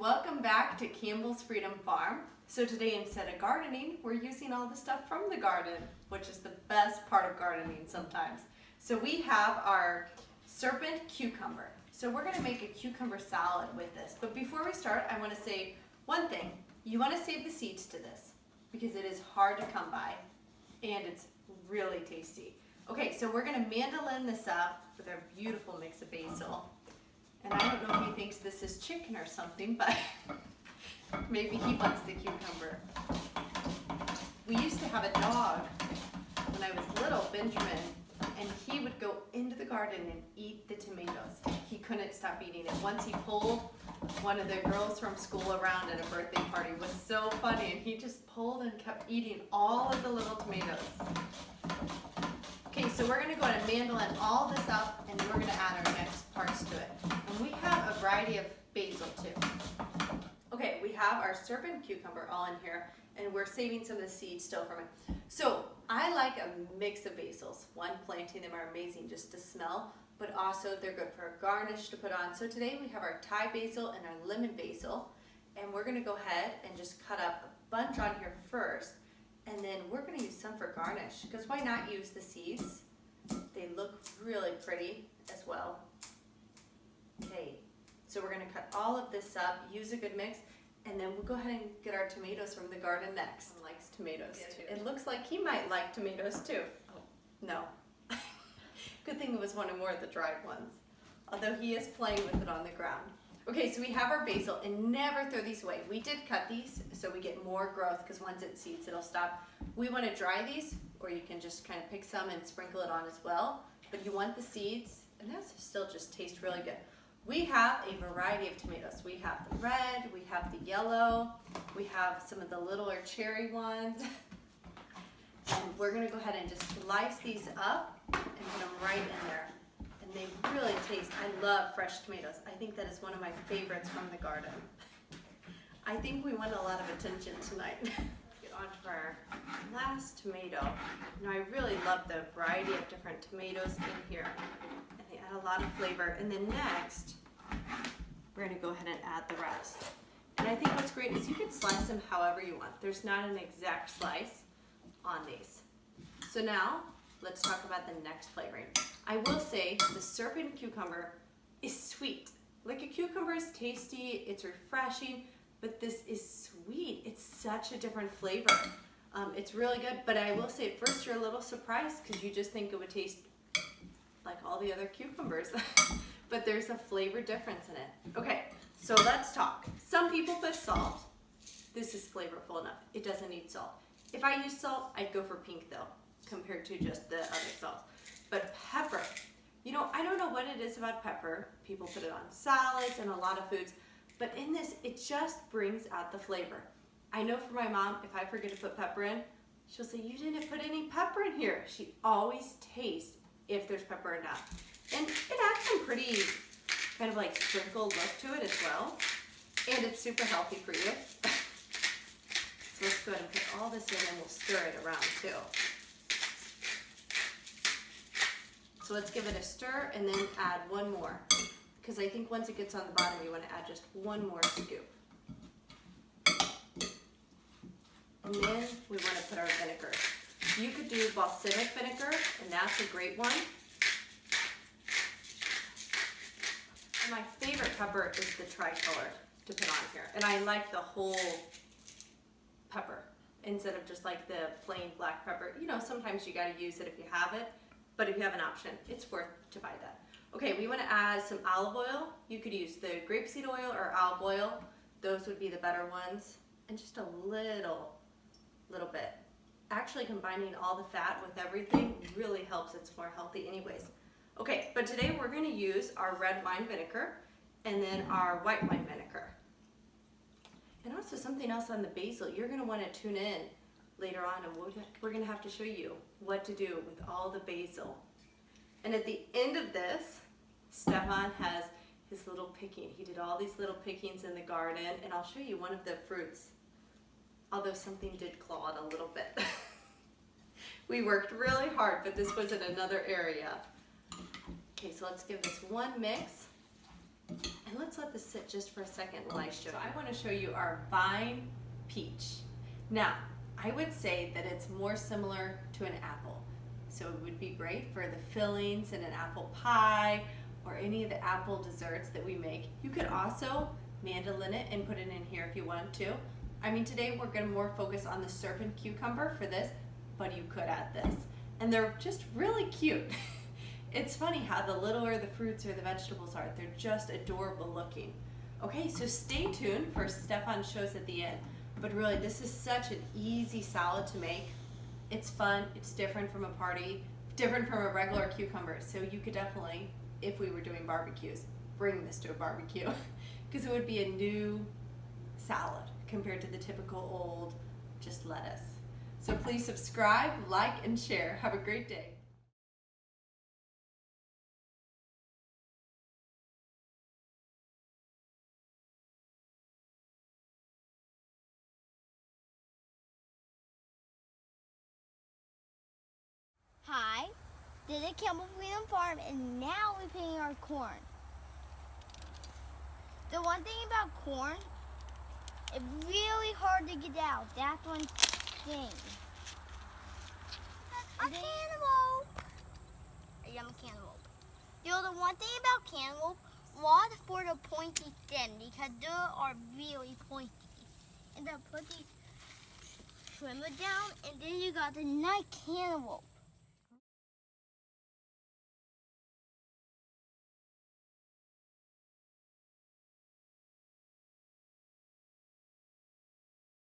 welcome back to Campbell's Freedom Farm. So today, instead of gardening, we're using all the stuff from the garden, which is the best part of gardening sometimes. So we have our serpent cucumber. So we're gonna make a cucumber salad with this. But before we start, I wanna say one thing. You wanna save the seeds to this because it is hard to come by and it's really tasty. Okay, so we're gonna mandolin this up with our beautiful mix of basil. And I don't know if he thinks this is chicken or something, but maybe he wants the cucumber. We used to have a dog when I was little, Benjamin, and he would go into the garden and eat the tomatoes. He couldn't stop eating it. Once he pulled one of the girls from school around at a birthday party. It was so funny, and he just pulled and kept eating all of the little tomatoes. Okay, so we're gonna go ahead and mandolin all this up, and then we're gonna add our next parts to it. And we have a variety of basil too. Okay, we have our serpent cucumber all in here, and we're saving some of the seeds still from it. So I like a mix of basils. One, planting them are amazing just to smell, but also they're good for a garnish to put on. So today we have our Thai basil and our lemon basil, and we're gonna go ahead and just cut up a bunch on here first. And then we're going to use some for garnish, because why not use the seeds? They look really pretty as well. Okay, so we're going to cut all of this up, use a good mix, and then we'll go ahead and get our tomatoes from the garden next. He likes tomatoes too. It looks like he might like tomatoes too. Oh, no. Good thing it was one of more of the dried ones, although he is playing with it on the ground. Okay, so we have our basil, and never throw these away. We did cut these so we get more growth, because once it seeds, it'll stop. We want to dry these, or you can just kind of pick some and sprinkle it on as well. But you want the seeds, and that's still just tastes really good. We have a variety of tomatoes. We have the red, we have the yellow, we have some of the littler cherry ones. And we're going to go ahead and just slice these up and put them right in there. And they really taste, I love fresh tomatoes. I think that is one of my favorites from the garden. I think we want a lot of attention tonight. Get on to our last tomato. Now I really love the variety of different tomatoes in here. And they add a lot of flavor. And then next, we're gonna go ahead and add the rest. And I think what's great is you can slice them however you want. There's not an exact slice on these. So now, let's talk about the next flavoring. I will say the serpent cucumber is sweet. Like a cucumber is tasty, it's refreshing, but this is sweet. It's such a different flavor. It's really good, but I will say at first you're a little surprised because you just think it would taste like all the other cucumbers, but there's a flavor difference in it. Okay, so let's talk. Some people put salt. This is flavorful enough. It doesn't need salt. If I use salt, I'd go for pink though, compared to just the other salts. But pepper, you know, I don't know what it is about pepper. People put it on salads and a lot of foods, but in this, it just brings out the flavor. I know for my mom, if I forget to put pepper in, she'll say, you didn't put any pepper in here. She always tastes if there's pepper or not. And it adds some pretty kind of like sprinkled look to it as well. And it's super healthy for you. So let's go ahead and put all this in and we'll stir it around too. So let's give it a stir and then add one more, because I think once it gets on the bottom, you want to add just one more scoop. And then we want to put our vinegar. You could do balsamic vinegar, and that's a great one. And my favorite pepper is the tricolor to put on here. And I like the whole pepper instead of just like the plain black pepper. You know, sometimes you got to use it if you have it. But if you have an option, it's worth to buy that. Okay, we want to add some olive oil. You could use the grapeseed oil or olive oil. Those would be the better ones. And just a little bit. Actually combining all the fat with everything really helps. It's more healthy anyways. Okay, but today we're going to use our red wine vinegar and then our white wine vinegar. And also something else on the basil. You're going to want to tune in later on, and we're going to have to show you what to do with all the basil. And at the end of this, Stefan has his little picking. He did all these little pickings in the garden, and I'll show you one of the fruits, although something did claw it a little bit. We worked really hard, but this was in another area. Okay, so let's give this one mix, and And let's let this sit just for a second while I show you. So I want to show you our vine peach. Now, I would say that it's more similar to an apple. So it would be great for the fillings in an apple pie or any of the apple desserts that we make. You could also mandolin it and put it in here if you want to. I mean, today we're going to more focus on the serpent cucumber for this, but you could add this. And they're just really cute. It's funny how the littler the fruits or the vegetables are, they're just adorable looking. Okay, so stay tuned for Stefan's shows at the end. But really, this is such an easy salad to make. It's fun, it's different from a party, different from a regular cucumber. So you could definitely, if we were doing barbecues, bring this to a barbecue because it would be a new salad compared to the typical old just lettuce. So please subscribe, like, and share. Have a great day. Hi, this is Campbell Farm, and now we're picking our corn. The one thing about corn, it's really hard to get out. That's one thing. A cantaloupe. I'm a cantaloupe. You know, the one thing about cantaloupe, watch for the pointy stem because they are really pointy. And then put the trim it down, and then you got the nice cantaloupe.